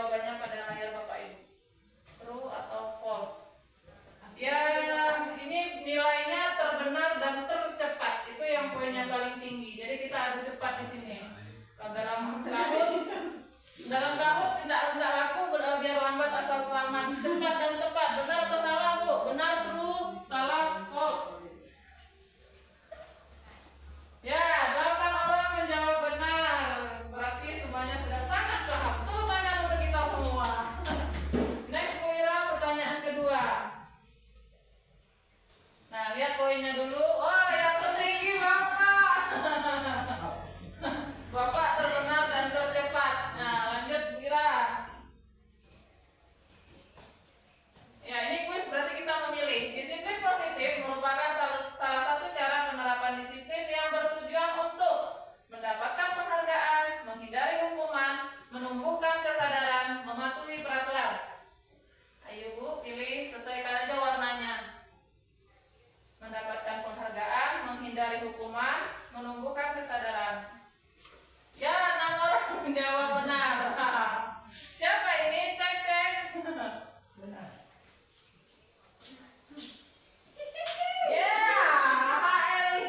jawabannya pada layar Bapak Ibu. True atau false? Ya, ini nilainya terbenar dan tercepat. Itu yang poinnya paling tinggi. Jadi kita harus cepat di sini. Kalau dalam kahut tidak laku, biar lambat asal selamat. Cepat dan tepat. Benar atau salah, Bu? Benar, true, salah, false. Ya, 8 orang menjawab benar. Berarti semuanya sudah sangat paham. Tepuk tangan untuk kita semua. Next, Bu Ira, pertanyaan kedua. Nah, lihat poinnya dulu. Oh, yang tertinggi Bapak. Bapak terbenar dan tercepat. Nah, lanjut Bu Ira. Ya, ini kuis berarti kita memilih. Disiplin positif merupakan salah satu cara penerapan disiplin yang bertujuan untuk mendapatkan penghargaan, menghindari hukuman, menumbuhkan kesadaran, mematuhi peraturan. Ayo Bu, pilih, sesuaikan aja warnanya. Mendapatkan penghargaan, menghindari hukuman, menumbuhkan kesadaran. Ya, 6 orang menjawab benar. Siapa ini? Cek. Benar. Ya, baik.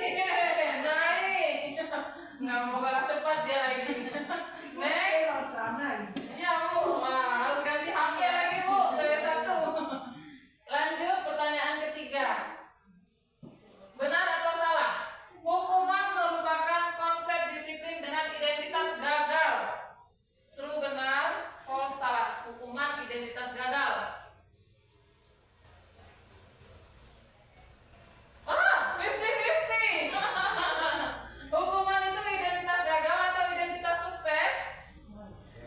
Nggak mau kalah cepat dia lagi. Next. Ya Bu, wah, harus ganti HP lagi Bu, TV1. Lanjut pertanyaan ketiga. Benar atau salah? Hukuman merupakan konsep disiplin dengan identitas gagal. True, benar, false, salah. Hukuman identitas gagal. Ah, 50-50. Hukuman itu identitas gagal atau identitas sukses?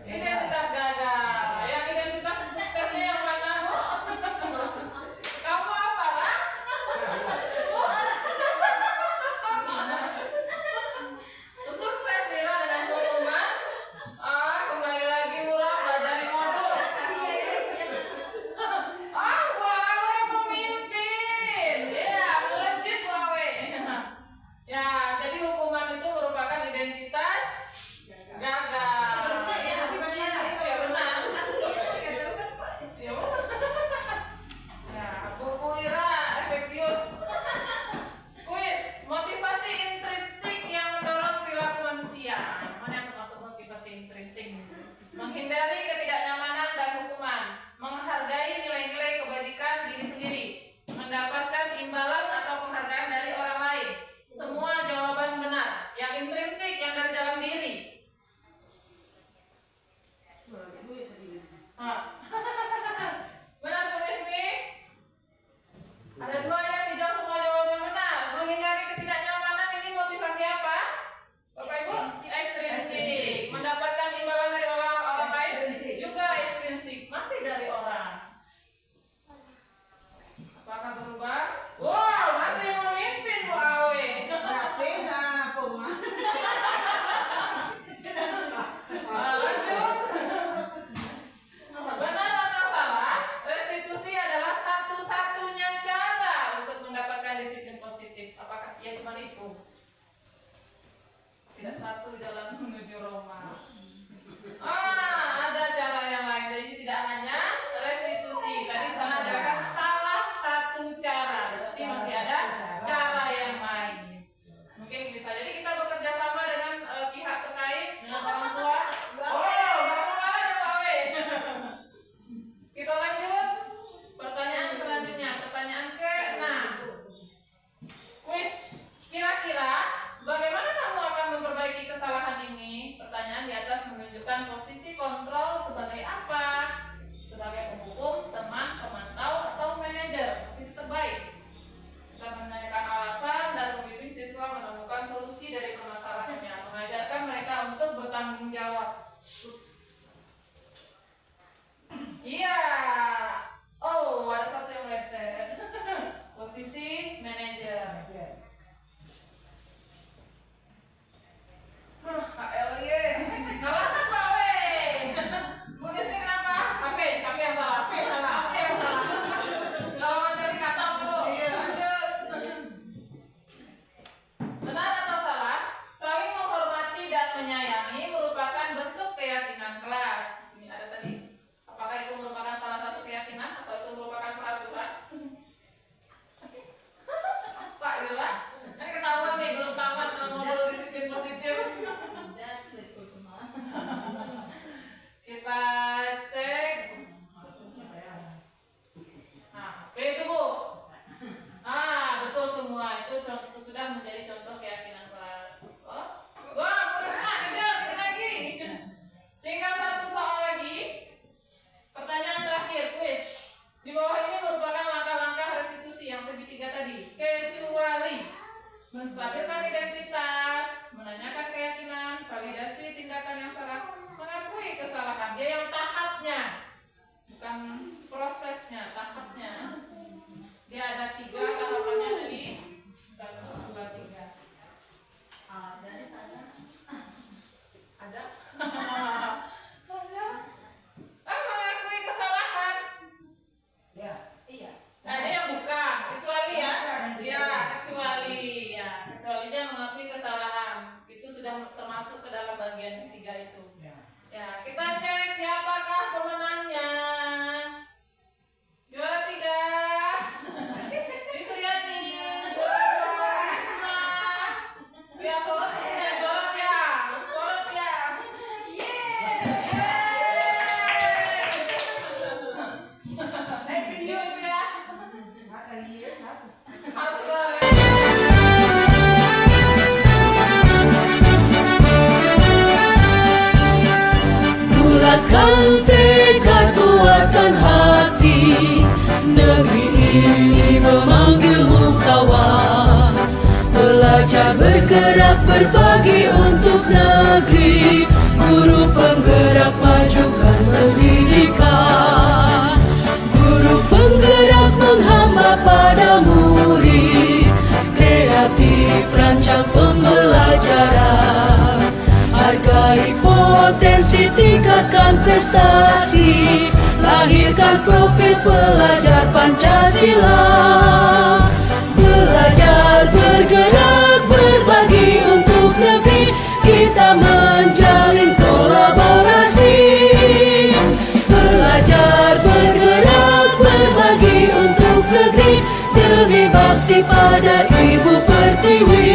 Identitas gagal. Yang identitas suksesnya yang mana, Bu? Kamu apa, lah? Sukses Mira dengan hukuman. Kembali lagi murah pelajari modul. Bu Awe pemimpin. Ya, melejit Bu Awe. Ya, jadi hukuman itu merupakan identitas gagal. Ya, benar. Ya, Bu Ira, efektius. Kuis, motivasi intrinsik yang mendorong perilaku manusia. Mana yang termasuk motivasi intrinsik? Menghindari ketidaknyamanan dan hukuman, menghargai nilai-nilai kebajikan diri sendiri, mendapatkan imbalan atau penghargaan dari orang lain. Semua jawaban benar. Yang intrinsik, yang dari dalam diri. Benar, Bu Nismi? Ada 2 yang dijawab semua jawaban benar. Menghindari ketidaknyamanan ini motivasi apa? Bapak Ibu? Ekstrinsik. Mendapatkan imbalan dari orang lain juga ekstrinsik. Masih dari orang. Apakah berubah? Wow, masih memimpin Bu Awe. Lanjut. Benar akan prosesnya, tahapnya. Dia ada 3 tahapannya tadi. 1, 2, 3. Dari sana. Ada? Ada. Mengakui kesalahan. Ya. Iya. Ada yang bukan, kecuali ya. Ya, kecuali ya. Kecuali dia mengakui kesalahan. Itu sudah termasuk ke dalam bagian ketiga itu. Ya. Ya, kita cek siapakah pemenangnya. Juara 3. Itu Yani. Juara Isma. Pia Solot ya, juara Pia. Solot Pia. Naik video. Iya, Pia. Mata dia satu. Masuk. Bulatkan tekad, kuatkan hati. Negeri ini memanggilmu kawan. Belajar bergerak berbagi untuk negeri. Guru penggerak majukan pendidikan. Guru penggerak menghamba pada murid. Kreatif rancang pembelajaran. Hargai potensi, tingkatkan prestasi. Lahirkan profil pelajar Pancasila. Belajar bergerak berbagi untuk negeri. Kita menjalin kolaborasi. Belajar bergerak berbagi untuk negeri. Demi bakti pada Ibu Pertiwi.